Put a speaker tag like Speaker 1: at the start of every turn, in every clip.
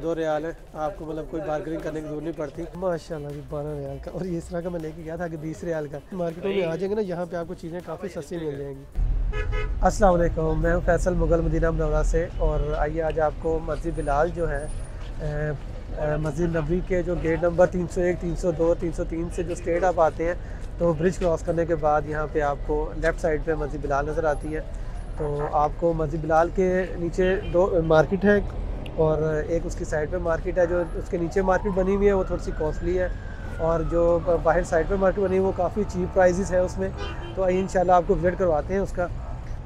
Speaker 1: 2 रियाल है, आपको मतलब कोई बार्गेनिंग करने की जरूरत नहीं पड़ती। माशाल्लाह जी 12 रियाल का। और ये इस तरह का मैं लेके गया था कि 20 रियाल का। मार्केटों में आ जाएंगे ना, यहाँ पे आपको चीज़ें काफ़ी सस्ती मिल जाएंगी। अस्सलाम वालेकुम, मैं हूँ फैसल मुगल मदीना मुनव्वरा से। और आइए आज आपको मस्जिद बिलाल जो है मस्जिद नबी के जो गेट नंबर 301, 302, 303 से जो स्ट्रेट आप आते हैं तो ब्रिज क्रॉस करने के बाद यहाँ पे आपको लेफ़्ट साइड पे मस्जिद बिलाल नज़र आती है। तो आपको मस्जिद बिलाल के नीचे 2 मार्केट है और एक उसकी साइड पे मार्केट है। जो उसके नीचे मार्केट बनी हुई है वो थोड़ी सी कॉस्टली है, और जो बाहर साइड पे मार्केट बनी हुई है वो काफ़ी चीप प्राइसेस है उसमें। तो आइए इंशाल्लाह आपको विजिट करवाते हैं उसका।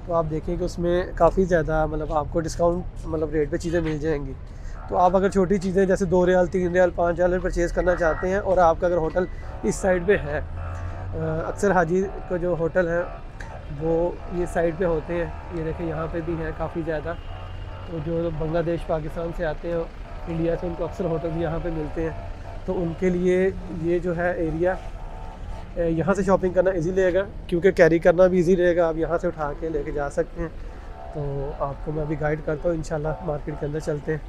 Speaker 1: तो आप देखें कि उसमें काफ़ी ज़्यादा मतलब आपको डिस्काउंट मतलब रेट पे चीज़ें मिल जाएंगी। तो आप अगर छोटी चीज़ें जैसे 2 रियाल, 3 रियाल, 5 रियाल में परचेज़ करना चाहते हैं और आपका अगर होटल इस साइड पे है, अक्सर हाजी का जो होटल है वो ये साइड पे होते हैं। ये देखें यहाँ पे भी हैं काफ़ी ज़्यादा। तो जो बांग्लादेश पाकिस्तान से आते हैं, इंडिया से, उनको अक्सर होटल भी यहाँ पे मिलते हैं। तो उनके लिए ये जो है एरिया, यहाँ से शॉपिंग करना इजी रहेगा क्योंकि कैरी करना भी इजी रहेगा। आप यहाँ से उठा के लेके जा सकते हैं। तो आपको मैं अभी गाइड करता हूँ, इंशाल्लाह मार्केट के अंदर चलते हैं।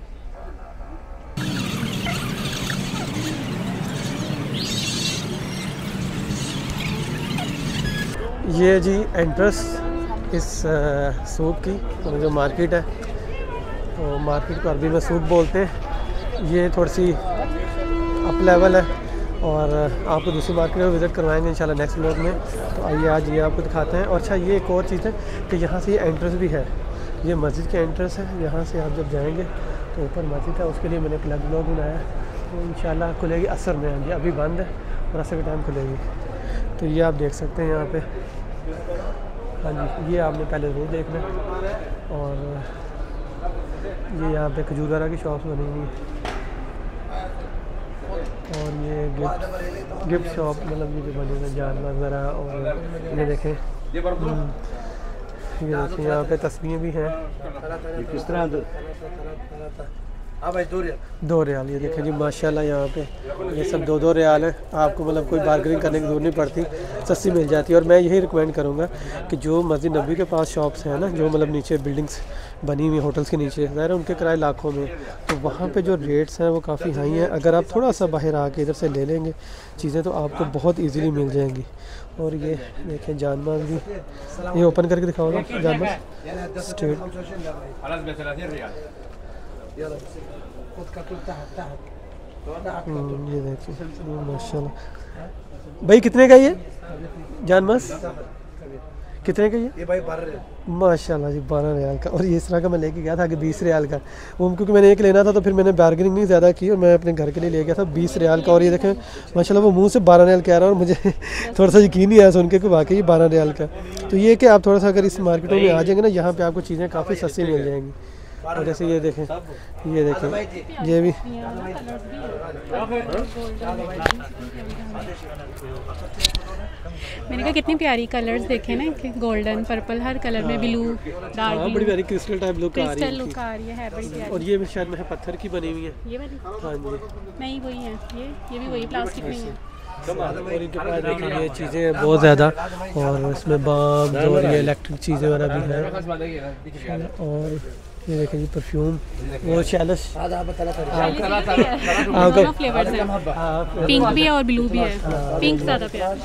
Speaker 1: ये जी एंट्रेंस इस सूक की जो मार्केट है, तो मार्केट को अरबी में सूक बोलते हैं। ये थोड़ी सी अप लेवल है और आपको दूसरी मार्केट में विज़िट करवाएंगे इंशाल्लाह नेक्स्ट व्लॉग में। तो आइए आज ये आपको दिखाते हैं। और अच्छा ये एक और चीज़ है कि यहाँ से ये एंट्रेंस भी है, ये मस्जिद के एंट्रेंस है। यहाँ से आप जब जाएंगे तो ऊपर मस्जिद है, उसके लिए मैंने प्लग व्लॉग बनाया। तो इंशाल्लाह खुलेगी असर में, हाँ जी अभी बंद है और असर के टाइम खुलेगी। तो ये आप देख सकते हैं यहाँ पे, हाँ जी ये आपने पहले ज़रूर देखना। और ये यहाँ पे खजूर वगैरह की शॉप्स बनी हुई है। और ये गिफ्ट शॉप मतलब ये जो बने हुए जानवर वगैरह। और ये देखें यहाँ पे तस्वीरें भी हैं। किस तरह 2 रियाल। ये देखें जी माशाल्लाह यहाँ पे ये सब 2 रियाल है। आपको मतलब कोई बार्गेनिंग करने की जरूरत नहीं पड़ती, सस्ती मिल जाती है। और मैं यही रिकमेंड करूँगा कि जो मस्जिद नबी के पास शॉप्स हैं ना, जो मतलब नीचे बिल्डिंग्स बनी हुई होटल्स के नीचे, ज़ाहिर है उनके किराए लाखों में, तो वहाँ पे जो रेट्स हैं वो काफ़ी हाई हैं। अगर आप थोड़ा सा बाहर आके इधर से ले लेंगे चीज़ें तो आपको बहुत ईजीली मिल जाएंगी। और ये देखें जानवर भी, ये ओपन करके दिखाओगे जानवर स्ट्रेट। ये देखिए माशाल्लाह। भाई कितने का ये जानवर, कितने का ये भाई? 12 रियाल। माशाल्लाह जी 12 रियाल का। और ये इस तरह का मैं लेके गया था कि 20 रियाल का। वो क्योंकि मैंने एक लेना था तो फिर मैंने बार्गेनिंग नहीं ज़्यादा की और मैं अपने घर के लिए ले गया था 20 रियाल का। और ये देखें माशाल्लाह वो मुंह से 12 रियाल कह रहा है और मुझे थोड़ा सा यकीन नहीं आया सुन के कि वाकई 12 रियाल का। तो ये कि आप थोड़ा सा अगर इस मार्केटों में आ जाएंगे ना, यहाँ पर आपको चीज़ें काफ़ी सस्ती मिल जाएंगी। और जैसे ये देखें ये भी
Speaker 2: मैंने कहा कितनी प्यारी कलर्स देखे ना, गोल्डन, पर्पल, हर कलर में, ब्लू, डार्क,
Speaker 1: बड़ी प्यारी क्रिस्टल टाइप लुक आ
Speaker 2: रही है बड़ी प्यारी।
Speaker 1: और ये शायद में पत्थर की बनी हुई है
Speaker 2: ये वाली,
Speaker 1: हाँ जी
Speaker 2: नहीं वही है ये भी वही प्लास्टिक में है।
Speaker 1: और इनके पास देखिए ये चीज़ें बहुत ज़्यादा, और इसमें बाम और ये इलेक्ट्रिक चीज़ें वगैरह भी हैं। और ये देखिए जी परफ्यूम, वो शैलस
Speaker 2: दोनों फ्लेवर्स हैं, पिंक भी है और ब्लू भी है। पिंक ज़्यादा प्यारा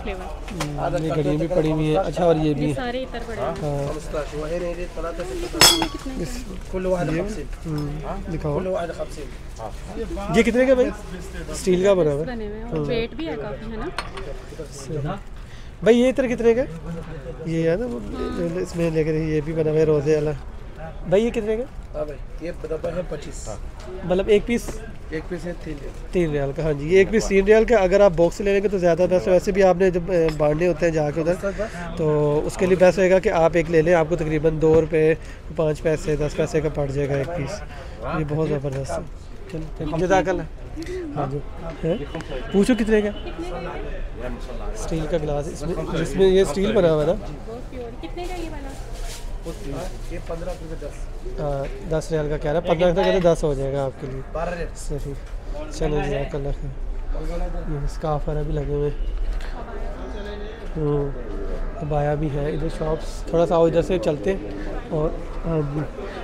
Speaker 2: फ्लेवर।
Speaker 1: ये घड़ियाँ भी पड़ी हुई हैं। अच्छा और ये भी
Speaker 2: सारे इतर पड़े हैं।
Speaker 1: दिखाओ ये कितने का भाई? स्टील का बना हुआ
Speaker 2: बने हुए हैं और वेट भी है काफ़ी, है ना
Speaker 1: भाई? ये इतर कितने का? ये है ना इसमें लेकर ये भी बना हुआ है रोज़े वाला। भाई ये कितने का?
Speaker 3: हाँ भाई ये बराबर है 25,
Speaker 1: मतलब एक पीस
Speaker 3: है
Speaker 1: 3 रियाल का। हाँ जी ये एक पीस 3 रियाल का। अगर आप बॉक्स ले लेंगे तो ज़्यादा बेस्ट। वैसे भी आपने जब बांटने होते हैं जाके उधर, तो उसके लिए बेस्ट रहेगा कि आप एक ले लें। आपको तकरीबन 2 रुपये 5 पैसे 10 पैसे का पड़ जाएगा एक पीस। ये बहुत ज़बरदस्त है। चलो जज़ाकल है। हाँ जी पूछो कितने का? स्टील का गिलास, इसमें ये स्टील बना हुआ है ना।
Speaker 2: कितने का ये वाला?
Speaker 3: ये 15 रुपये 10।
Speaker 1: हाँ 10 रियाल का कह रहा है, 15 का कहते 10 हो जाएगा आपके लिए।
Speaker 3: 12 रियाल
Speaker 1: सही। चलो जज़ाकल खैर। ये स्कार्फ वगैरह भी लगे हुए, अबाया भी है। इधर शॉप्स थोड़ा सा आओ, इधर से चलते और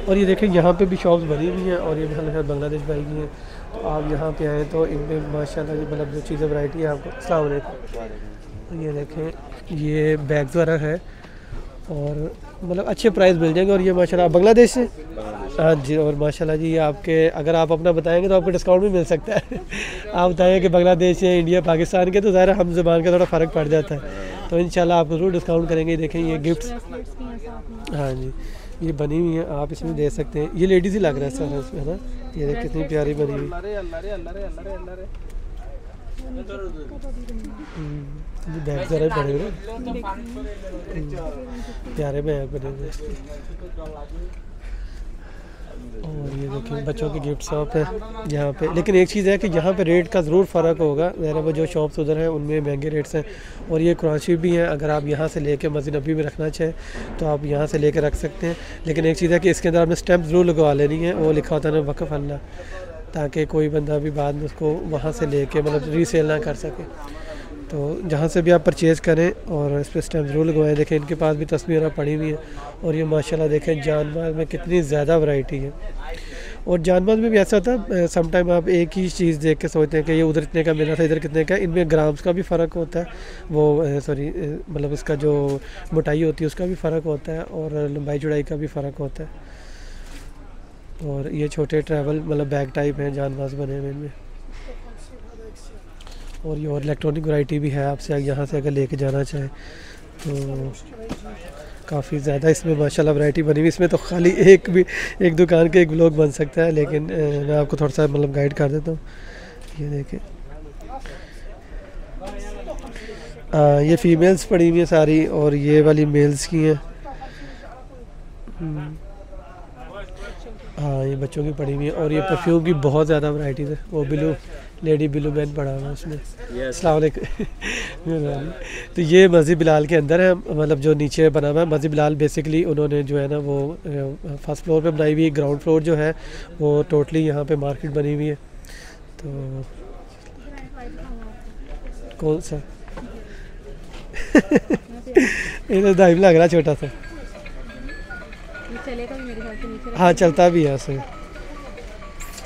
Speaker 1: और ये देखें यहाँ पे भी शॉप्स बनी हुई हैं और ये भी बांग्लादेश भाई की हैं। तो आप यहाँ पे आएँ तो इनमें माशाल्लाह मतलब जो चीज़ें वैरायटी है आपको। अस्सलाम वालेकुम। ये देखें ये बैग्स वगैरह है और मतलब अच्छे प्राइस मिल जाएंगे। और ये माशाल्लाह बांग्लादेश से, हाँ जी। और माशाल्लाह जी ये आपके अगर आप अपना बताएंगे तो आपको डिस्काउंट भी मिल सकता है। आप बताएंगे कि बांग्लादेश है, इंडिया, पाकिस्तान के, तो ज़ाहिर हम ज़ुबान का थोड़ा फ़र्क पड़ जाता है। तो इंशाल्लाह आपको ज़रूर डिस्काउंट करेंगे। देखें ये गिफ्ट्स, हाँ जी, ये बनी हुई है, आप इसमें दे सकते हैं। ये लेडीज़ ही लग रहा है सर इसमें, है ना। ये देख कितनी प्यारी बनी हुई। ये बैग ज़रा पड़े हुए प्यारे बैग बने हुए। और ये देखिए बच्चों की गिफ्ट शॉप है यहाँ पे। लेकिन एक चीज़ है कि यहाँ पे रेट का ज़रूर फ़र्क होगा। ज़रा वो जो शॉप्स उधर हैं उनमें महंगे रेट्स हैं। और ये कुरान शरीफ भी हैं, अगर आप यहाँ से लेके मस्जिद नबी में रखना चाहें तो आप यहाँ से लेके रख सकते हैं। लेकिन एक चीज़ है कि इसके अंदर आपने स्टैम्प ज़रूर लगवा लेनी है, वो लिखा होता है ना वक़फ़ अल्लाह, ताकि कोई बंदा भी बाद में उसको वहाँ से लेके मतलब रीसेल ना कर सके। तो जहाँ से भी आप परचेज़ करें और इस पर स्टैम्प ज़रूर लगवाएं। देखें इनके पास भी तस्वीरें पड़ी हुई हैं। और ये माशाल्लाह देखें जानमाल में कितनी ज़्यादा वैरायटी है। और जानमाल में भी ऐसा होता है सम टाइम आप एक ही चीज़ देख के सोचते हैं कि ये उधर इतने का मिला था, इधर कितने का। इनमें ग्राम्स का भी फ़र्क होता है, वो सॉरी मतलब इसका जो मोटाई होती है उसका भी फ़र्क होता है और लंबाई चौड़ाई का भी फ़र्क होता है। और ये छोटे ट्रैवल मतलब बैग टाइप हैं जानमाल बने हुए इनमें। और ये और इलेक्ट्रॉनिक वैरायटी भी है, आपसे यहाँ से अगर लेके जाना चाहें तो काफ़ी ज़्यादा इसमें माशाल्लाह वैरायटी बनी हुई। इसमें तो खाली एक दुकान के एक ब्लॉग बन सकता है, लेकिन मैं आपको थोड़ा सा मतलब गाइड कर देता हूँ। ये देखें ये फ़ीमेल्स पड़ी हुई हैं सारी और ये वाली मेल्स की हैं। हाँ ये बच्चों की पड़ी हुई है। और ये परफ्यूम की बहुत ज़्यादा वैरायटीज़ है। वो ब्लू लेडी ब्लू मैन पड़ा हुआ है उसमें। अस्सलाम वालेकुम। तो ये मस्जिद बिलाल के अंदर है, मतलब जो नीचे बना हुआ है मस्जिद बिलाल। बेसिकली उन्होंने जो है ना वो फर्स्ट फ्लोर पे बनाई हुई है। ग्राउंड फ्लोर जो है वो टोटली यहाँ पे मार्केट बनी हुई है। तो कौन सा ये तो दाइम लग रहा छोटा सा।
Speaker 2: चलेगा भी मेरे ख्याल से नीचे।
Speaker 1: हाँ चलता भी है सही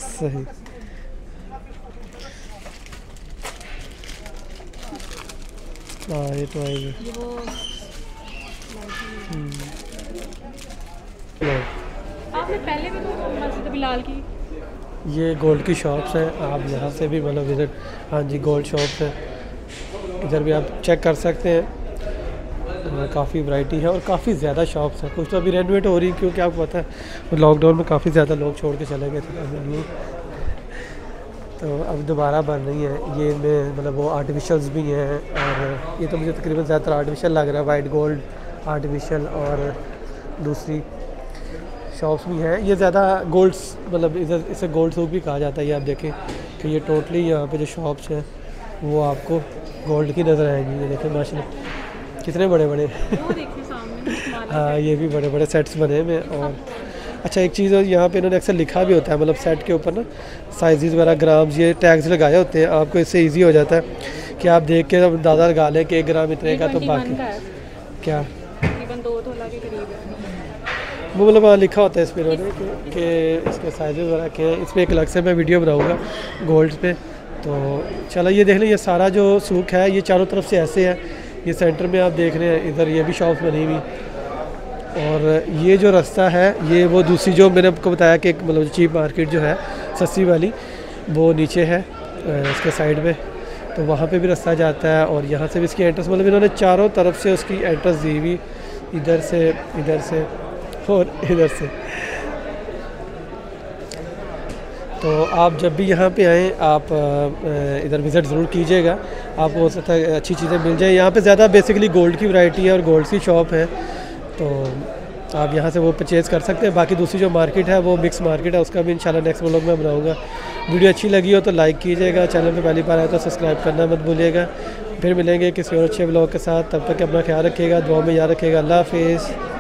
Speaker 1: सही। हाँ ये तो आएगा।
Speaker 2: ये वो आपने पहले भी तो मस्जिद बिलाल की।
Speaker 1: ये गोल्ड की शॉप्स हैं, आप यहाँ से भी मतलब विज़िट, हाँ जी गोल्ड शॉप्स हैं, इधर भी आप चेक कर सकते हैं। काफ़ी वैरायटी है और काफ़ी ज़्यादा शॉप्स हैं। कुछ तो अभी रेनोवेट हो रही है क्योंकि आपको पता है लॉकडाउन में काफ़ी ज़्यादा लोग छोड़ के चले गए थे, तो अब दोबारा बन रही है। ये इनमें मतलब वो आर्टिफिशल्स भी हैं और ये तो मुझे तकरीबन ज़्यादातर आर्टिफिशियल लग रहा है, वाइट गोल्ड आर्टिफिशियल। और दूसरी शॉप्स भी हैं, ये ज़्यादा गोल्ड्स मतलब इधर इसे गोल्ड सूक भी कहा जाता है। ये आप देखें कि ये टोटली यहाँ पे जो शॉप्स हैं वो आपको गोल्ड की नज़र आएंगी। ये देखें माशाल्लाह कितने बड़े बड़े हाँ ये भी बड़े बड़े सेट्स बने हुए। और अच्छा एक चीज़ यहाँ पे इन्होंने अक्सर लिखा भी होता है मतलब सेट के ऊपर ना साइज़ वगैरह ग्राम्स ये टैग्स लगाए होते हैं। आपको इससे इजी हो जाता है कि आप देख के अंदाज़ा लगा लें कि 1 ग्राम इतने का। तो बाकी क्या
Speaker 2: तकरीबन 2 तोला के करीब है
Speaker 1: वो मतलब वहाँ लिखा होता है इस पर इन्होंने कि इसके साइज़ वगैरह के हैं। इस पर एक अलग से मैं वीडियो बनाऊँगा गोल्ड पे। तो चलो ये देख लें, ये सारा जो सूक है ये चारों तरफ से ऐसे है। ये सेंटर में आप देख रहे हैं इधर ये भी शॉप्स बनी हुई। और ये जो रास्ता है ये वो दूसरी जो मैंने आपको बताया कि मतलब चीप मार्केट जो है सस्ती वाली वो नीचे है इसके साइड में, तो वहाँ पे भी रास्ता जाता है। और यहाँ से भी इसकी एंट्रेंस मतलब इन्होंने चारों तरफ से उसकी एंट्रेंस दी हुई, इधर से और इधर से। तो आप जब भी यहाँ पे आएँ आप इधर विज़िट ज़रूर कीजिएगा, आपको हो सकता है अच्छी चीज़ें मिल जाए। यहाँ पे ज़्यादा बेसिकली गोल्ड की वैरायटी है और गोल्ड की शॉप है, तो आप यहाँ से वो परचेज़ कर सकते हैं। बाकी दूसरी जो मार्केट है वो मिक्स मार्केट है, उसका भी इंशाल्लाह नेक्स्ट व्लॉग में बनाऊँगा। वीडियो अच्छी लगी हो तो लाइक कीजिएगा, चैनल पे पहली बार आए तो सब्सक्राइब करना मत भूलिएगा। फिर मिलेंगे किसी और अच्छे व्लॉग के साथ, तब तक अपना ख्याल रखिएगा, दुआ में याद रखिएगा। अल्लाह हाफिज़।